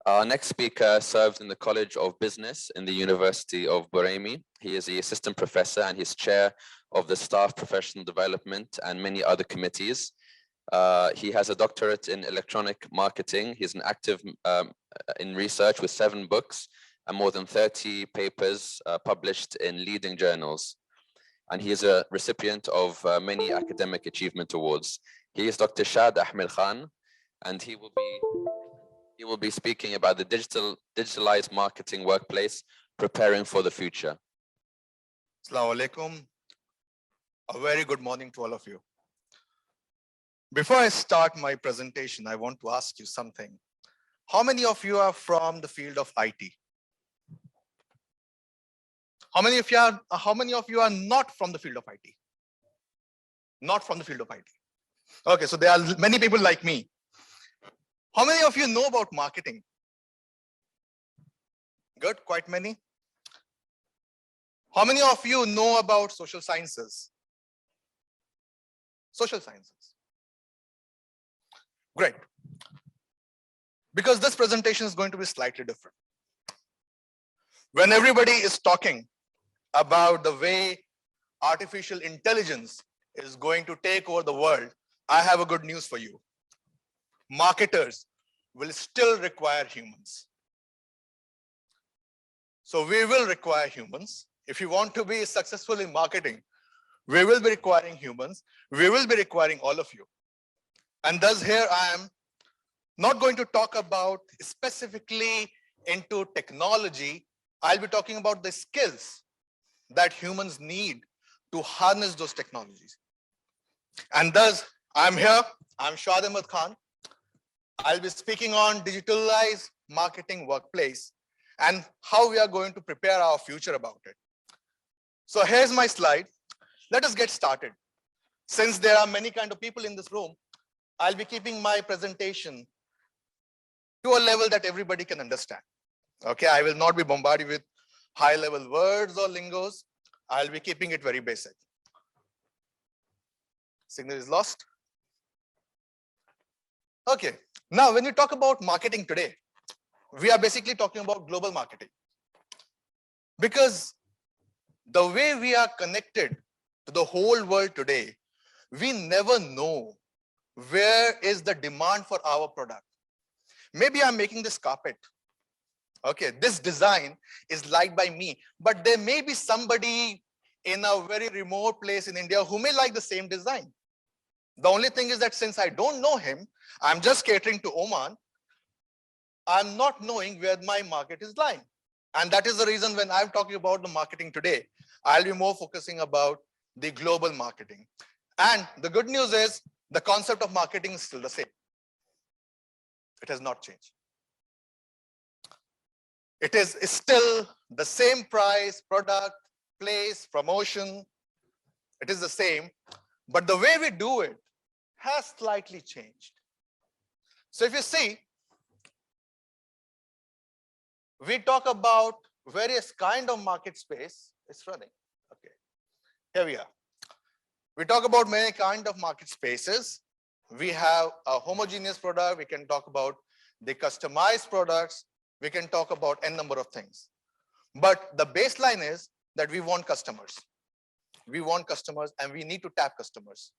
Our next speaker serves in the College of Business in the University of Buraimi. He is the assistant professor and he's chair of the Staff Professional Development and many other committees. He has a doctorate in electronic marketing. He's an active in research with 7 books and more than 30 papers published in leading journals. And he is a recipient of many academic achievement awards. He is Dr. Shad Ahmed Khan, and he will be speaking about the digitalized marketing workplace, preparing for the future. Assalamu alaikum. A very good morning to all of you. Before I start my presentation, I want to ask you something. How many of you are from the field of IT? How many of you are not from the field of IT? Not from the field of IT. Okay, so there are many people like me. How many of you know about marketing? Good, quite many. How many of you know about social sciences? Social sciences. Great. Because this presentation is going to be slightly different. When everybody is talking about the way artificial intelligence is going to take over the world, I have a good news for you. Marketers will still require humans. So we will require humans. If you want to be successful in marketing, we will be requiring humans. We will be requiring all of you. And thus here I am not going to talk about specifically into technology. I'll be talking about the skills that humans need to harness those technologies. And thus I'm here, I'm Shad Ahmed Khan. I'll be speaking on digitalized marketing workplace and how we are going to prepare our future about it. So here's my slide. Let us get started. Since there are many kind of people in this room, I'll be keeping my presentation to a level that everybody can understand. Okay, I will not be bombarded with high level words or lingos. I'll be keeping it very basic. Signal is lost. Okay, now when we talk about marketing today, we are basically talking about global marketing. Because the way we are connected to the whole world today, we never know where is the demand for our product. Maybe I'm making this carpet. Okay, this design is liked by me, but there may be somebody in a very remote place in India who may like the same design. The only thing is that since I don't know him, I'm just catering to Oman, I'm not knowing where my market is lying. And that is the reason when I'm talking about the marketing today, I'll be more focusing about the global marketing. And the good news is the concept of marketing is still the same. It has not changed. It is still the same price, product, place, promotion. It is the same, but the way we do it has slightly changed. So if you see, we talk about various kind of market space. It's running. Okay, here we are. We talk about many kind of market spaces. We have a homogeneous product. We can talk about the customized products. We can talk about n number of things. But the baseline is that we want customers. We want customers and we need to tap customers.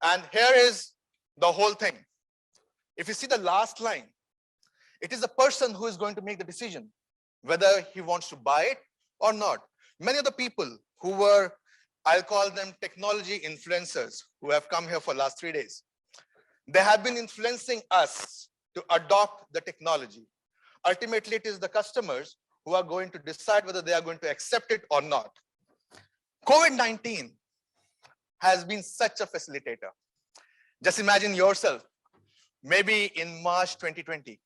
And here is the whole thing. If you see the last line, it is the person who is going to make the decision whether he wants to buy it or not. Many of the people who were, I'll call them technology influencers, who have come here for the last 3 days, they have been influencing us to adopt the technology. Ultimately, it is the customers who are going to decide whether they are going to accept it or not. COVID-19 has been such a facilitator. Just imagine yourself, maybe in March 2020.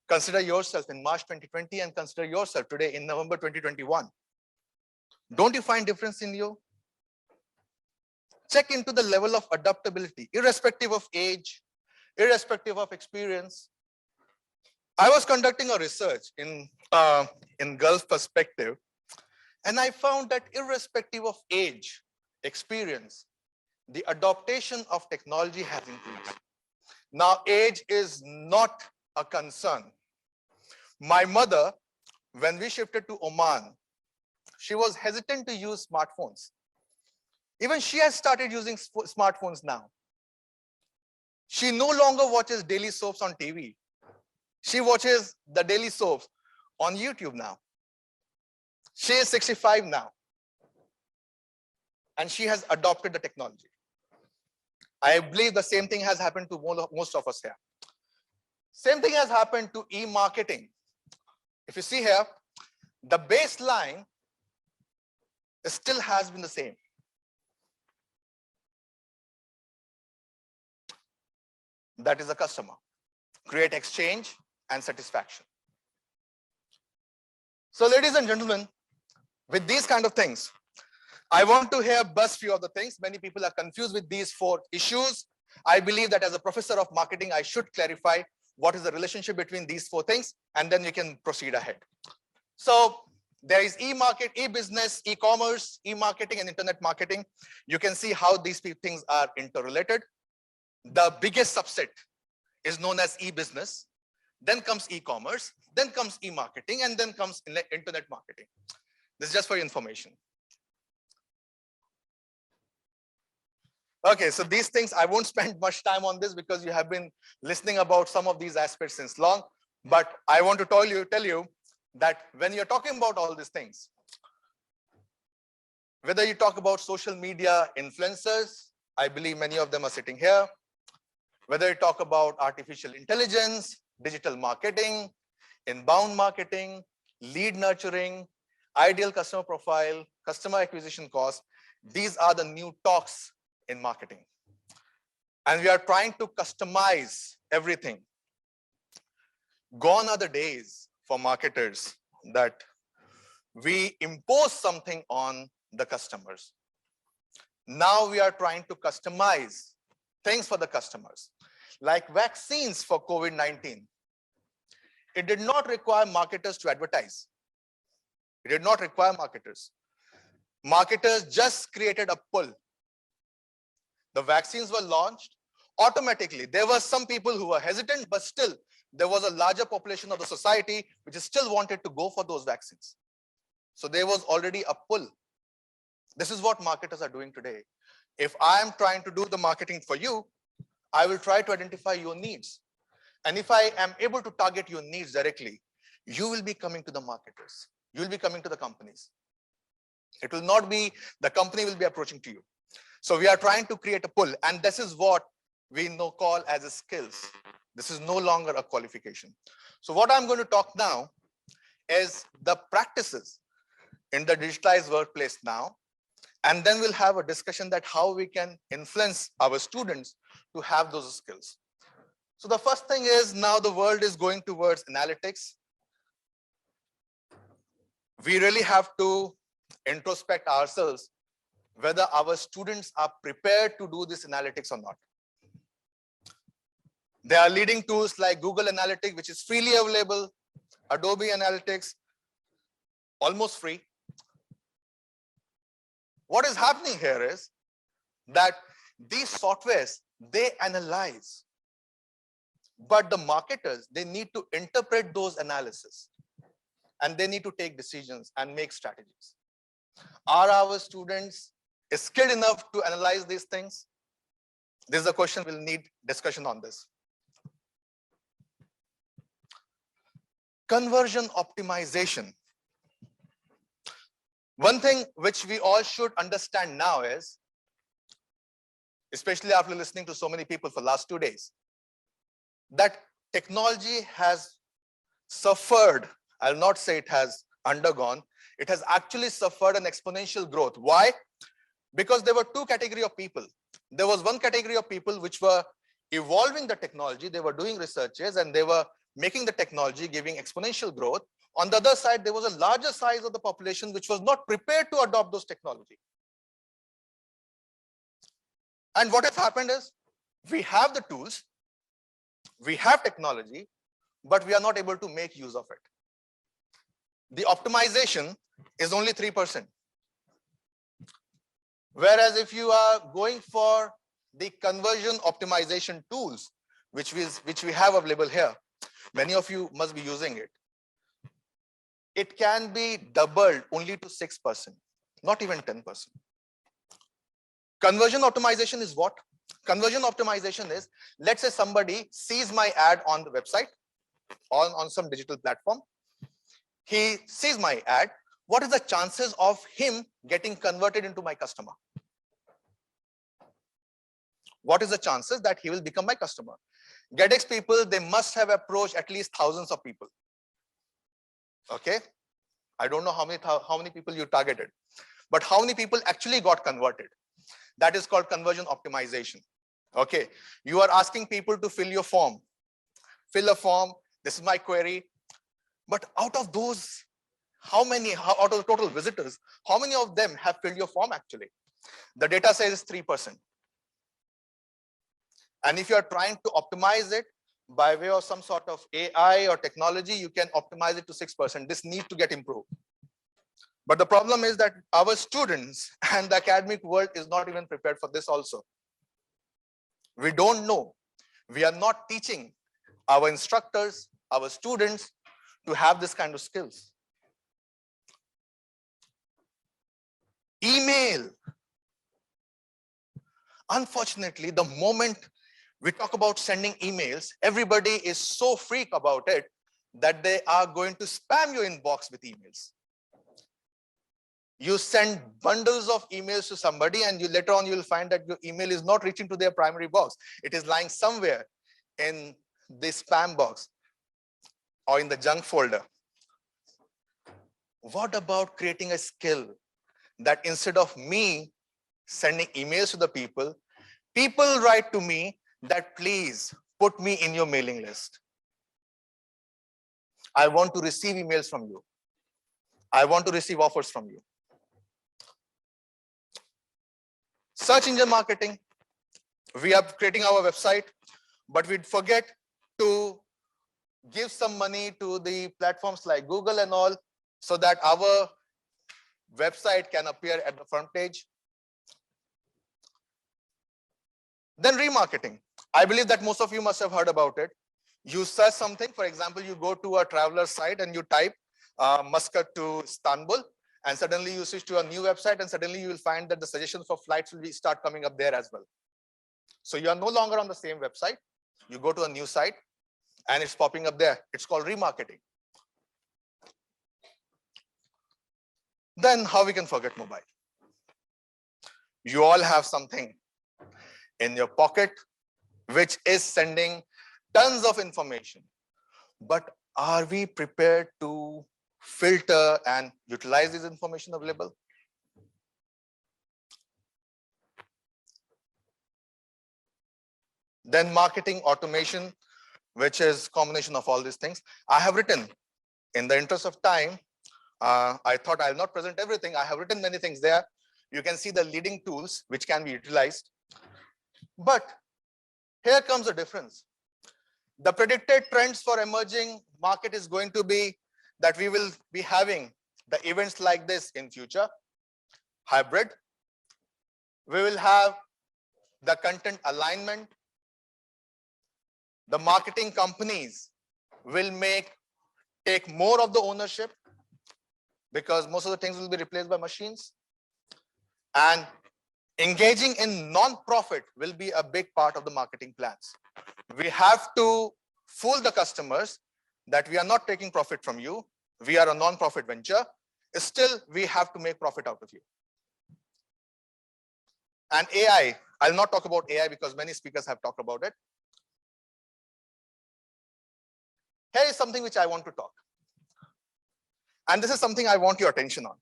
Consider yourself in March 2020 and consider yourself today in November 2021. Don't you find difference in you? Check into the level of adaptability, irrespective of age, irrespective of experience. I was conducting a research in Gulf perspective, and I found that irrespective of age, experience, the adaptation of technology has increased. Now, age is not a concern. My mother, when we shifted to Oman, she was hesitant to use smartphones. Even she has started using smartphones now. She no longer watches daily soaps on TV. She watches the daily soaps on YouTube now. She is 65 now. And she has adopted the technology. I believe the same thing has happened to most of us here. Same thing has happened to e-marketing. If you see here, the baseline still has been the same. That is the customer. Create exchange and satisfaction. So ladies and gentlemen, with these kind of things, I want to hear bust few of the things. Many people are confused with these 4 issues. I believe that as a professor of marketing, I should clarify what is the relationship between these 4 things, and then we can proceed ahead. So there is e-market, e-business, e-commerce, e-marketing, and internet marketing. You can see how these things are interrelated. The biggest subset is known as e-business. Then comes e-commerce, then comes e-marketing, and then comes internet marketing. This is just for your information. Okay, so these things, I won't spend much time on this because you have been listening about some of these aspects since long. But I want to tell you that when you're talking about all these things, whether you talk about social media influencers, I believe many of them are sitting here. Whether you talk about artificial intelligence, digital marketing, inbound marketing, lead nurturing, ideal customer profile, customer acquisition cost, these are the new talks in marketing. And we are trying to customize everything. Gone are the days for marketers that we impose something on the customers. Now we are trying to customize things for the customers, like vaccines for COVID-19. It did not require marketers to advertise. It did not require marketers. Marketers just created a pull. The vaccines were launched automatically. There were some people who were hesitant, but still there was a larger population of the society which still wanted to go for those vaccines. So there was already a pull. This is what marketers are doing today. If I am trying to do the marketing for you, I will try to identify your needs. And if I am able to target your needs directly, you will be coming to the marketers. You will be coming to the companies. It will not be the company will be approaching to you. So we are trying to create a pull, and this is what we call as a skills. This is no longer a qualification. So what I'm going to talk now is the practices in the digitalized workplace now, and then we'll have a discussion that how we can influence our students to have those skills. So the first thing is now the world is going towards analytics. We really have to introspect ourselves whether our students are prepared to do this analytics or not. There are leading tools like Google Analytics, which is freely available, Adobe Analytics, almost free. What is happening here is that these softwares, they analyze, but the marketers, they need to interpret those analysis, and they need to take decisions and make strategies. Are our students skilled enough to analyze these things? This is a question we'll need discussion on this. Conversion optimization. One thing which we all should understand now is, especially after listening to so many people for the last 2 days, that technology has suffered, I'll not say it has undergone, it has actually suffered an exponential growth. Why? Because there were 2 categories of people. There was one category of people which were evolving the technology, they were doing researches and they were making the technology giving exponential growth. On the other side, there was a larger size of the population which was not prepared to adopt those technology. And what has happened is, we have the tools, we have technology, but we are not able to make use of it. The optimization is only 3%. Whereas if you are going for the conversion optimization tools, which we have available here, Many of you must be using it. It can be doubled only to 6%, not even 10%. Conversion optimization is what? Conversion optimization is, let's say somebody sees my ad on the website, on some digital platform. He sees my ad. What is the chances of him getting converted into my customer? What is the chances that he will become my customer? GHEDEX people, they must have approached at least thousands of people. Okay. I don't know how many people you targeted, but how many people actually got converted? That is called conversion optimization. Okay. You are asking people to fill your form. Fill a form. This is my query. But out of those, out of the total visitors, how many of them have filled your form actually? The data says 3%. And if you are trying to optimize it by way of some sort of AI or technology, you can optimize it to 6%. This needs to get improved. But the problem is that our students and the academic world is not even prepared for this also. We don't know. We are not teaching our instructors, our students to have this kind of skills. Email. Unfortunately, the moment we talk about sending emails, everybody is so freak about it that they are going to spam your inbox with emails. You send bundles of emails to somebody and later on you will find that your email is not reaching to their primary box. It is lying somewhere in the spam box or in the junk folder. What about creating a skill that instead of me sending emails to the people, people write to me that please put me in your mailing list. I want to receive emails from you. I want to receive offers from you. Search engine marketing. We are creating our website, but we'd forget to give some money to the platforms like Google and all so that our website can appear at the front page. Then remarketing. I believe that most of you must have heard about it. You search something, for example, you go to a traveler site and you type Muscat to Istanbul, and suddenly you switch to a new website and suddenly you will find that the suggestions for flights will start coming up there as well. So you are no longer on the same website. You go to a new site and it's popping up there. It's called remarketing. Then how we can forget mobile? You all have something in your pocket which is sending tons of information. But are we prepared to filter and utilize this information available? Then marketing automation, which is combination of all these things. I have written, in the interest of time, I thought I'll not present everything. I have written many things there. You can see the leading tools which can be utilized. But here comes the difference. The predicted trends for emerging market is going to be that we will be having the events like this in future, hybrid. We will have the content alignment. The marketing companies will take more of the ownership because most of the things will be replaced by machines. And engaging in non-profit will be a big part of the marketing plans. We have to fool the customers that we are not taking profit from you. We are a non-profit venture. Still, we have to make profit out of you. And AI, I'll not talk about AI because many speakers have talked about it. Here is something which I want to talk. And this is something I want your attention on.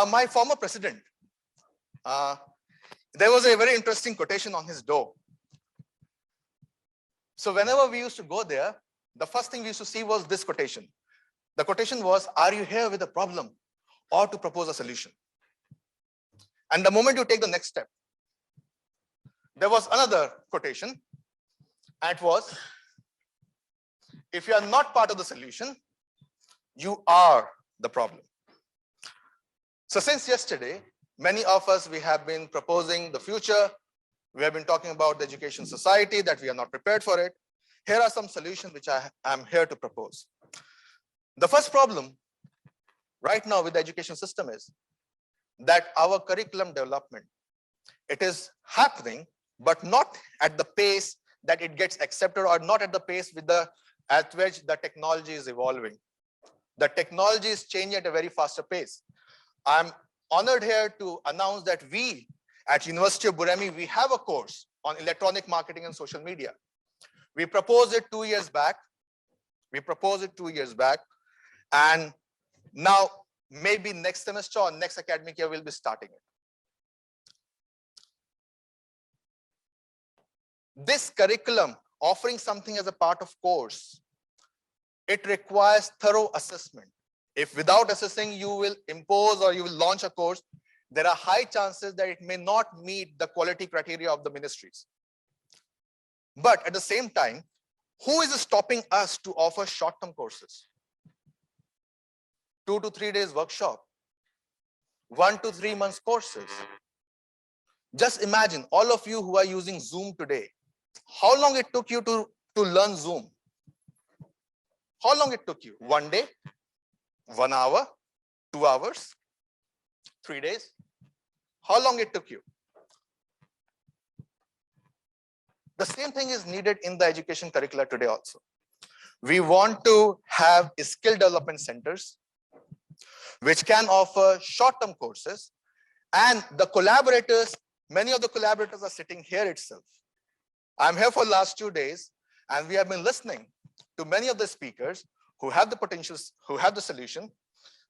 My former president, there was a very interesting quotation on his door. So whenever we used to go there, the first thing we used to see was this quotation. The quotation was, are you here with a problem or to propose a solution? And the moment you take the next step, there was another quotation, and it was, if you are not part of the solution, you are the problem. So since yesterday, many of us, we have been proposing the future. We have been talking about the education society, that we are not prepared for it. here are some solutions which I am here to propose. The first problem right now with the education system is that our curriculum development, it is happening, but not at the pace that it gets accepted, or not at the pace at which the technology is evolving. The technology is changing at a very faster pace. I'm honored here to announce that we at University of Buraimi, we have a course on electronic marketing and social media. We proposed it 2 years back. And now maybe next semester or next academic year, we'll be starting it. This curriculum, offering something as a part of course, it requires thorough assessment. If without assessing, you will impose or you will launch a course, there are high chances that it may not meet the quality criteria of the ministries. But at the same time, who is stopping us to offer short-term courses? 2 to 3 days workshop, 1 to 3 months courses. Just imagine all of you who are using Zoom today, how long it took you to learn Zoom? How long it took you? 1 day, 1 hour, 2 hours, 3 days? How long it took you? The same thing is needed in the education curricula today also. We want to have skill development centers which can offer short-term courses, and the collaborators, many of the collaborators are sitting here itself. I'm here for the last 2 days, and we have been listening to many of the speakers who have the potentials, who have the solution.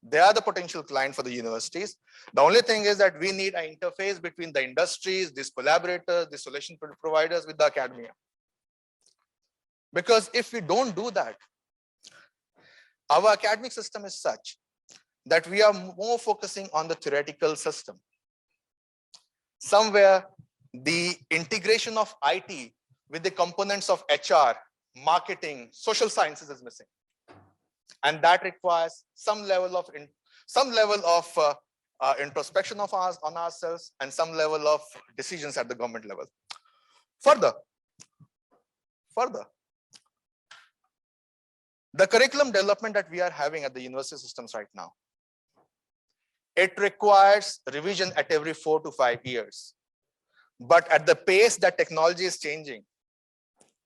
They are the potential client for the universities. The only thing is that we need an interface between the industries, these collaborators, the solution providers with the academia. Because if we don't do that, our academic system is such that we are more focusing on the theoretical system. Somewhere the integration of IT with the components of HR, marketing, social sciences is missing. And that requires some level of introspection of on ourselves and some level of decisions at the government level. Further, the curriculum development that we are having at the university systems right now, it requires revision at every 4 to 5 years. But at the pace that technology is changing,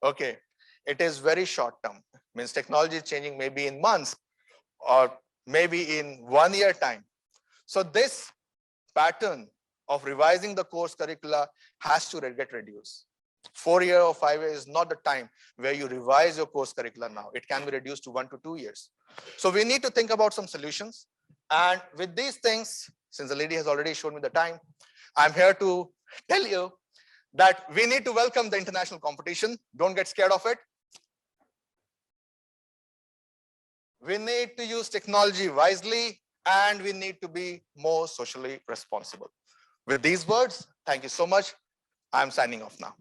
okay, it is very short term. Means technology is changing maybe in months or maybe in 1 year time. So this pattern of revising the course curricula has to get reduced. 4 years or 5 years is not the time where you revise your course curricula now. It can be reduced to 1 to 2 years. So we need to think about some solutions. And with these things, since the lady has already shown me the time, I'm here to tell you that we need to welcome the international competition. Don't get scared of it. We need to use technology wisely, and we need to be more socially responsible. With these words, thank you so much. I'm signing off now.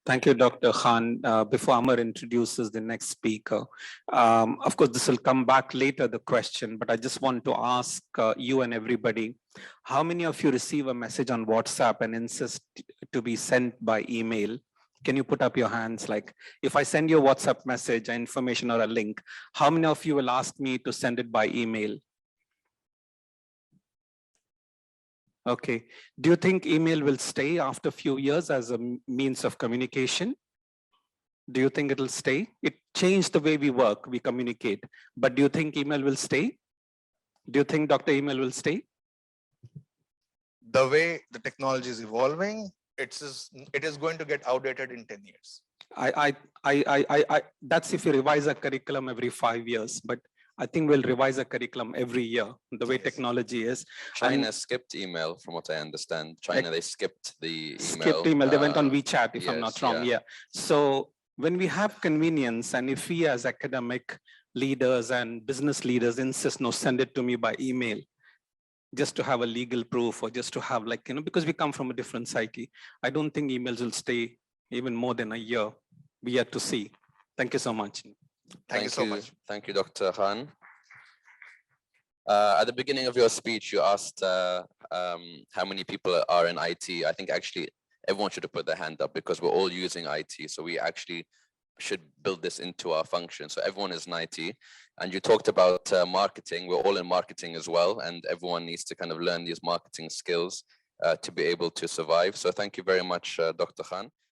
Thank you, Dr. Khan. Before Amar introduces the next speaker, of course, this will come back later, the question, but I just want to ask you and everybody, how many of you receive a message on WhatsApp and insist to be sent by email? Can you put up your hands? Like, if I send you a WhatsApp message, an information or a link, how many of you will ask me to send it by email? Okay. Do you think email will stay after a few years as a means of communication? Do you think it'll stay? It changed the way we work, we communicate. But do you think email will stay? Do you think, Dr. Email will stay? The way the technology is evolving, it is going to get outdated in 10 years. That's if you revise a curriculum every 5 years, but I think we'll revise a curriculum every year, the way technology is. China skipped email, from what I understand. China, they skipped the email. Skipped email, they went on WeChat, if I'm not wrong, yeah. So when we have convenience, and if we as academic leaders and business leaders insist, no, send it to me by email, just to have a legal proof, or just to have, like, because we come from a different psyche, I don't think emails will stay even more than a year. We have to see. Thank you so much. Thank you so much. Thank you, Dr. Khan. At the beginning of your speech, you asked how many people are in IT. I think actually everyone should have put their hand up because we're all using IT. So we actually should build this into our function. So everyone is in IT. And you talked about marketing. We're all in marketing as well. And everyone needs to kind of learn these marketing skills to be able to survive. So thank you very much, Dr. Khan.